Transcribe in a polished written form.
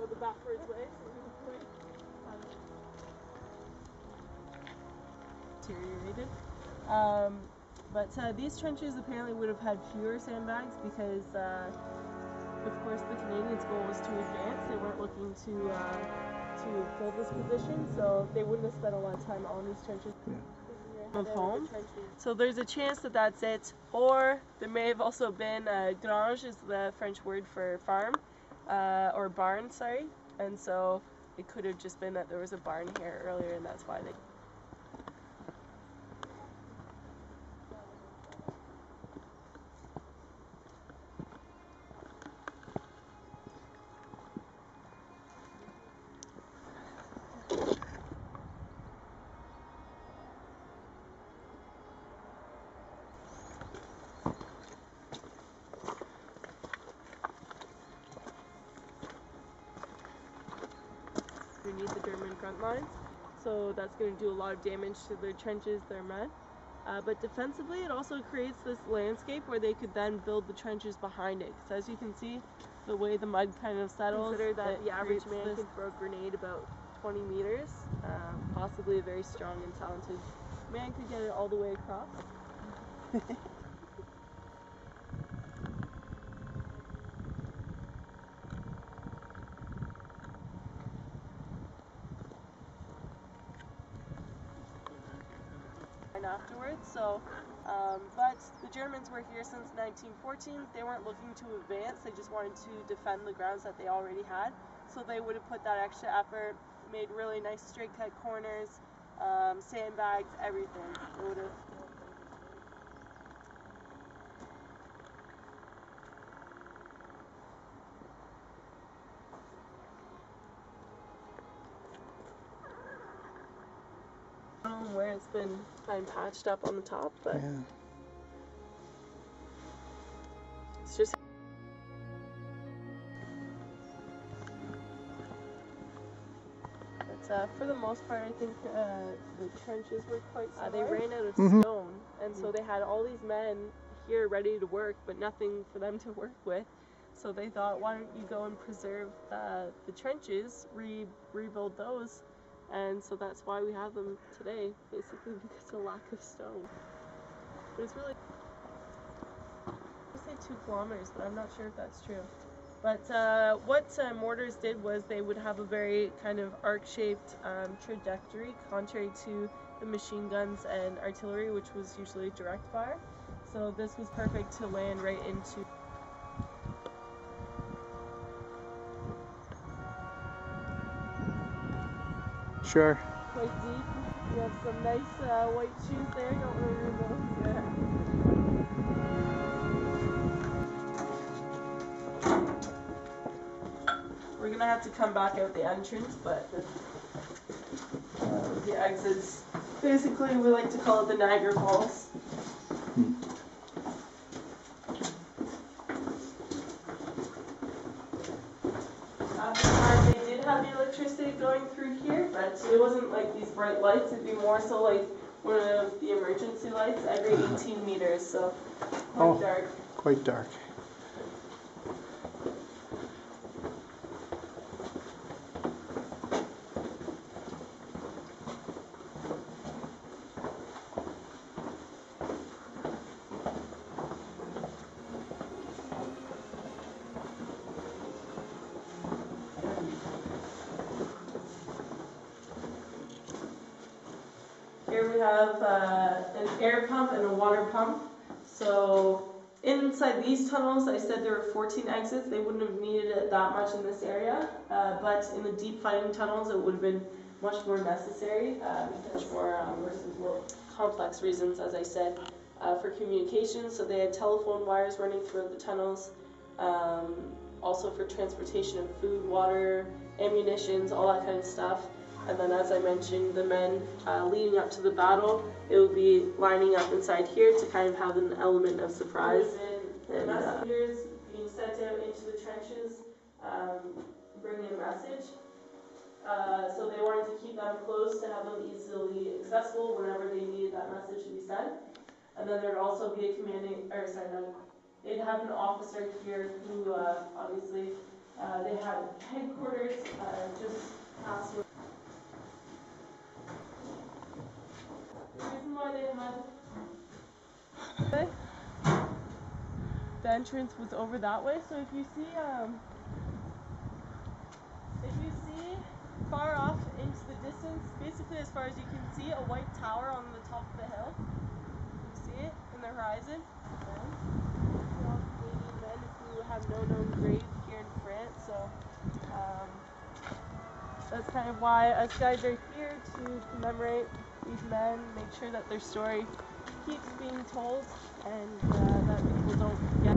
the backwards way, so we were going deteriorated. But these trenches apparently would have had fewer sandbags because, of course, the Canadians' goal was to advance. They weren't looking to hold this position, so they wouldn't have spent a lot of time on these trenches. Yeah. Of home. So there's a chance that that's it, or there may have also been grange is the French word for farm, or barn, sorry, and so it could have just been that there was a barn here earlier, and that's why they. Underneath the German front lines, so that's going to do a lot of damage to their trenches, their men. But defensively, it also creates this landscape where they could then build the trenches behind it. Because as you can see, the way the mud kind of settles, consider that the average man can throw a grenade about 20 meters. Possibly a very strong and talented man could get it all the way across. Afterwards, so but the Germans were here since 1914. They weren't looking to advance, they just wanted to defend the grounds that they already had, so they would have put that extra effort, made really nice straight cut corners, sandbags, everything. They would have. I don't know where it's been kind of patched up on the top, but yeah. It's just. But for the most part, I think the trenches were quite similar. They ran out of stone, and so they had all these men here ready to work, but nothing for them to work with. So they thought, why don't you go and preserve the trenches, rebuild those. And so that's why we have them today, basically because of lack of stone. But it's really, I say 2 kilometers, but I'm not sure if that's true. But what mortars did was they would have a very kind of arc-shaped trajectory, contrary to the machine guns and artillery, which was usually direct fire. So this was perfect to land right into. Sure. Quite deep. You have some nice white shoes there. Don't want to ruin those. Yeah. We're gonna have to come back out the entrance, but the exits. Basically, we like to call it the Niagara Falls. They did have the electricity going through here, but it wasn't like these bright lights. It'd be more so like one of the emergency lights every 18 meters, so quite dark. Quite dark. Here we have an air pump and a water pump. So inside these tunnels, I said there were 14 exits. They wouldn't have needed it that much in this area, but in the deep fighting tunnels, it would have been much more necessary, much more complex reasons, as I said, for communication. So they had telephone wires running throughout the tunnels, also for transportation of food, water, ammunitions, all that kind of stuff. And then, as I mentioned, the men leading up to the battle, it would be lining up inside here to kind of have an element of surprise. And messengers being sent out into the trenches, bringing a message. So they wanted to keep them close to have them easily accessible whenever they needed that message to be sent. And then there'd also be a they'd have an officer here who obviously They had headquarters just past. The reason why they had the entrance was over that way. So if you see far off into the distance, basically as far as you can see, a white tower on the top of the hill. You see it in the horizon. All Canadian men who have no known grave here in France. So that's kind of why us guys are here, to commemorate these men, make sure that their story keeps being told, and that people don't forget.